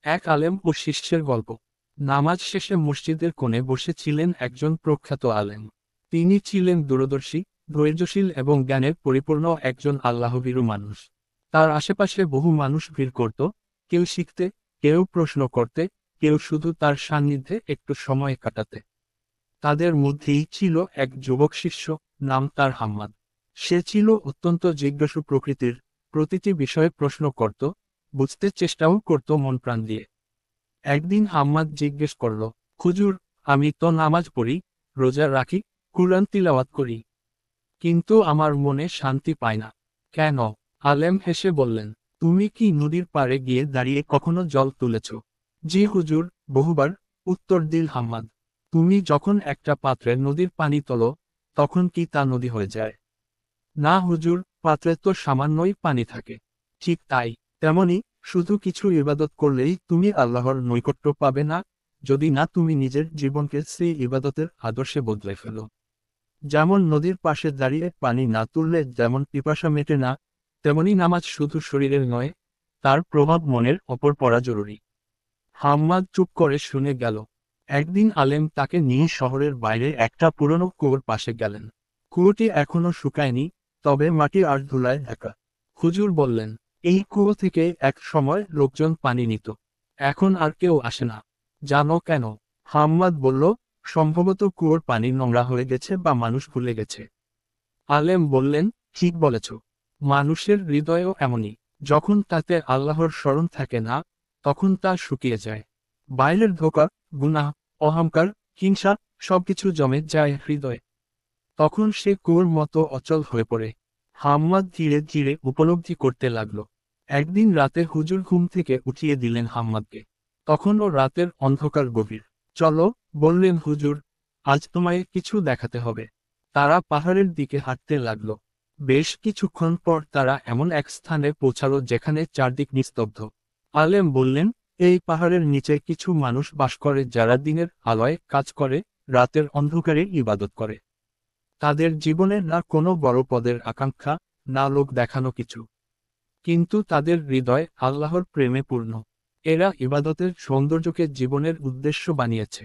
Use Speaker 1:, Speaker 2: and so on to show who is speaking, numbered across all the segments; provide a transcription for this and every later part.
Speaker 1: এক আলেম ও শিষ্যের গল্প। নামাজ শেষে মসজিদের কোণে বসেছিলেন একজন প্রখ্যাত আলেম। তিনি ছিলেন দূরদর্শী, ধৈর্যশীল এবং জ্ঞানের পরিপূর্ণ একজন আল্লাহভীরু মানুষ। তার আশেপাশে বহু মানুষ ভিড় করত, কেউ শিখতে, কেউ প্রশ্ন করতে, কেউ শুধু তার সান্নিধ্যে একটু সময় কাটাতে। তাদের মধ্যেই ছিল এক যুবক শিষ্য, নাম তার হাম্মাদ। সে ছিল অত্যন্ত জিজ্ঞাসু প্রকৃতির, প্রতিটি বিষয়ে প্রশ্ন করত, বুঝতে চেষ্টাও করত মন প্রাণ দিয়ে। একদিন হাম্মাদ জিজ্ঞেস করল, হুজুর, আমি তো নামাজ পড়ি, রোজা রাখি, কুরআন তিলাওয়াত করি, কিন্তু আমার মনে শান্তি পায় না। কেন? আলেম হেসে বললেন, তুমি কি নদীর পাড়ে গিয়ে দাঁড়িয়ে কখনো জল তুলেছ? জি হুজুর, বহুবার, উত্তর দিল হাম্মাদ। তুমি যখন একটা পাত্রে নদীর পানি তোলো, তখন কি তা নদী হয়ে যায়? না হুজুর, পাত্রে তো সামান্যই পানি থাকে। ঠিক তাই, তেমনি, শুধু কিছু ইবাদত করলেই তুমি আল্লাহর নৈকট্য পাবে না, যদি না তুমি নিজের জীবনকে সেই ইবাদতের আদর্শে বদলে ফেলো। যেমন নদীর পাশে দাঁড়িয়ে পানি না তুললে যেমন পিপাসা মেটে না, তেমনি নামাজ শুধু শরীরের নয়, তার প্রভাব মনের ওপর পড়া জরুরি। হাম্মাদ চুপ করে শুনে গেল। একদিন আলেম তাকে নিয়ে শহরের বাইরে একটা পুরনো কুয়োর পাশে গেলেন। কুয়োটি এখনো শুকায়নি, তবে মাটি আর ধুলায় ঢাকা। হুজুর বললেন, এই কুয়ো থেকে এক সময় লোকজন পানি নিত, এখন আর কেউ আসে না। জানো কেন? হাম্মাদ বলল, সম্ভবত কুয়োর পানি নোংরা হয়ে গেছে বা মানুষ ভুলে গেছে। আলেম বললেন, ঠিক বলেছ। মানুষের হৃদয়ও এমনই, যখন তাতে আল্লাহর স্মরণ থাকে না, তখন তা শুকিয়ে যায়। বাইরের ধোঁকা, গুনাহ, অহংকার, হিংসা, সবকিছু জমে যায় হৃদয়ে। তখন সে কুয়োর মতো অচল হয়ে পড়ে। হাম্মাদ ধীরে ধীরে উপলব্ধি করতে লাগল। একদিন রাতে হুজুর ঘুম থেকে উঠিয়ে দিলেন হাম্মাদকে। তখনও রাতের অন্ধকার গভীর। চলো, বললেন হুজুর, আজ তোমায় কিছু দেখাতে হবে। তারা পাহাড়ের দিকে হাঁটতে লাগলো। বেশ কিছুক্ষণ পর তারা এমন এক স্থানে পৌঁছালো যেখানে চারদিক নিস্তব্ধ। আলেম বললেন, এই পাহাড়ের নিচে কিছু মানুষ বাস করে যারা দিনের আলোয় কাজ করে, রাতের অন্ধকারে ইবাদত করে। তাদের জীবনে না কোনো বড় পদের আকাঙ্ক্ষা, না লোক দেখানো কিছু, কিন্তু তাদের হৃদয় আল্লাহর প্রেমে পূর্ণ। এরা ইবাদতের সৌন্দর্যকে জীবনের উদ্দেশ্য বানিয়েছে।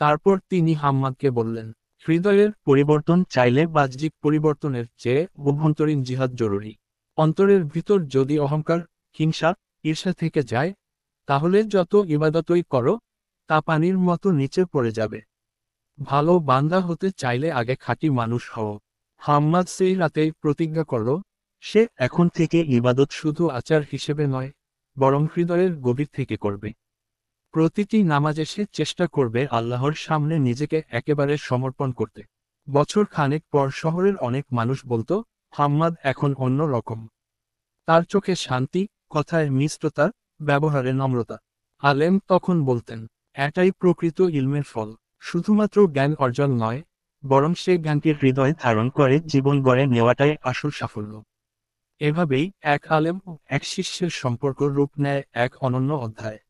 Speaker 1: তারপর তিনি হাম্মাদকে বললেন, হৃদয়ের পরিবর্তন চাইলে বাহ্যিক পরিবর্তনের চেয়ে অভ্যন্তরীণ জিহাদ জরুরি। অন্তরের ভিতর যদি অহংকার, হিংসা, ঈর্ষা থেকে যায়, তাহলে যত ইবাদতই করো, তা পানির মতো নিচে পড়ে যাবে। ভালো বান্দা হতে চাইলে আগে খাঁটি মানুষ হও। হাম্মাদ সেই রাতেই প্রতিজ্ঞা করল, সে এখন থেকে ইবাদত শুধু আচার হিসেবে নয়, বরং হৃদয়ের গভীর থেকে করবে। প্রতিটি নামাজে সে চেষ্টা করবে আল্লাহর সামনে নিজেকে একেবারে সমর্পণ করতে। বছর খানেক পর শহরের অনেক মানুষ বলতো, হাম্মাদ এখন অন্য রকম। তার চোখে শান্তি, কথায় মিষ্টতা, ব্যবহারে নম্রতা। আলেম তখন বলতেন, এটাই প্রকৃত ইলমের ফল। শুধুমাত্র জ্ঞান অর্জন নয়, বরং সে জ্ঞানকে হৃদয়ে ধারণ করে জীবন গড়ে নেওয়াটাই আসল সাফল্য। এভাবেই এক আলেম ও এক শিষ্যের সম্পর্ক রূপ নেয় এক অনন্য অধ্যায়।